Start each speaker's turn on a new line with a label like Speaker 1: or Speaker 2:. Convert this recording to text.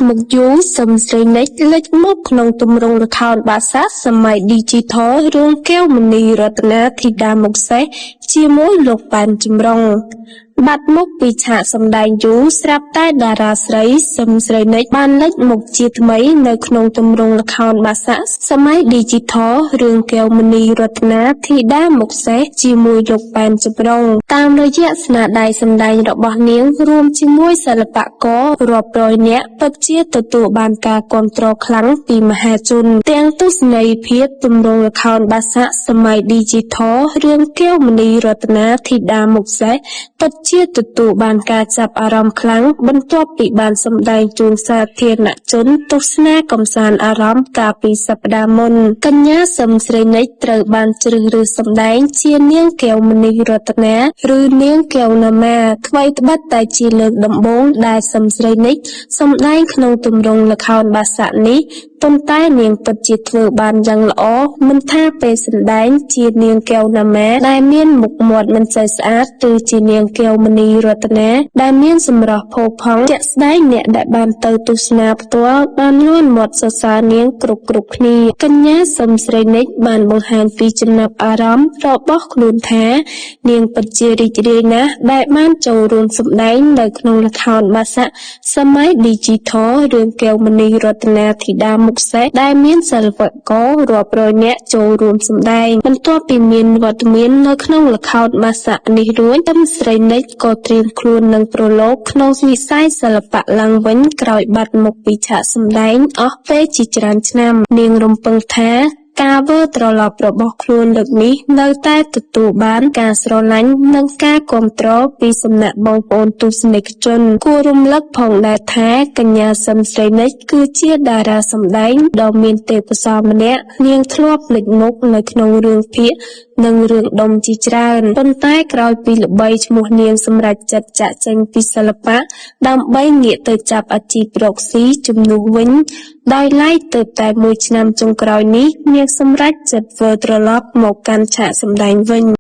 Speaker 1: មុខយូរសឹមស្រីនិចលេចមកក្នុងទម្រង់ល្ខោនបាសាសម័យ Digital រឿងកែវមនីរតនាធីតាមុខសេះជាមួយលោកប៉ែនចម្រុងបាត់មុខពីឆាកសម្ដែងយូរស្រាប់តែតារាស្រីសឹមស្រីនិចបានលេចមុខជាថ្មីនៅក្នុងទម្រង់ល្ខោនបាសាសម័យ Digital រឿងកែវមនីរតនាធីតាមុខសេះជាមួយលោកប៉ែនចម្រុងតាមរយៈស្នាដៃសម្ដែងរបស់នាងរួមជាមួយសិល្បកររាប់រយនាក់ពិតជាទទួលបានការគាំទ្រខ្លាំងពីមហាជនទាំងទស្សនីយភាពទម្រង់ល្ខោនបាសាសម័យ Digital រឿងកែវមនីរតនាធីតាមុខសេះពិតជាទទួលបានការចាប់អារម្មណ៍ខ្លាំងបន្ទាប់ពីបានសម្ដែងជូនសាធារណជនទស្សនាកម្សាន្តអារម្មណ៍កាលពីសប្តាហ៍មុនកញ្ញាសឹមស្រីនិចត្រូវបានជ្រើសរើសសម្ដែងជានាងកែវមនីរតនាឬនាងកែវណាម៉ាថ្មីត្បិតតែជាលើកដំបូងដែលសឹមស្រីនិចសម្ដែងក្នុងទម្រង់ល្ខោនបាសានេះប៉ុន្តែនាងពិតជាធ្វើបានយ៉ាងល្អមិនថាពេលសម្ដែងជានាងកែវណាម៉ាដែលមានមុខមាត់មិនសូវស្អាតឬជានាងកែវមនីរតនាដែលមានសម្រស់ផូរផង់ជាក់ស្ដែងអ្នកដែលបានទៅទស្សនាផ្ទាល់បានលួនមាត់សរសើរនាងគ្រប់គ្នាកញ្ញាសឹមស្រីនិចបានបង្ហាញពីចំណាប់អារម្មណ៍របស់ខ្លួនថានាងពិតជារីករាយណាស់ដែលបានចូលរួមសម្ដែងនៅក្នុងល្ខោនបាសាសម័យ Digital រឿងកែវមនីរតនាធីតាមុខសេះដែលមានសិល្បកររាប់រយនាក់ចូលរួមសម្ដែងបន្ទាប់ពីមានវត្តមាននៅក្នុងល្ខោនបាសានេះរួចសឹមស្រីនិចក៏ត្រៀមខ្លួននឹងប្រឡូកក្នុងវិស័យសិល្បៈឡើងវិញក្រោយបាត់មុខពីឆាកសម្ដែងអស់ពេលជាច្រើនឆ្នាំនាងរំពឹងថាការវិលត្រឡប់របស់ខ្លួនលើកនេះនៅតែទទួលបានការស្រឡាញ់និងការគាំទ្រពីសំណាក់បងប្អូនទស្សនិកជនគួររំលឹកផងដែរថាកញ្ញាសឹមស្រីនិចគឺជាតារាសម្ដែងដ៏មានទេពកោសល្យម្នាក់នាងធ្លាប់លេចមុខនៅក្នុងរឿងភាគនិងរឿងដុំជាច្រើនប៉ុន្តែក្រោយពីល្បីឈ្មោះនាងសម្រេចចិត្តចាកចេញពីសិល្បៈដើម្បីងាកទៅចាប់អាជីពរកស៊ីជំនួសវិញដោយឡែកទើបតែមួយឆ្នាំចុងក្រោយនេះនាងសម្រេចចិត្តវិលត្រឡប់មកកាន់ឆាកសម្ដែងវិញ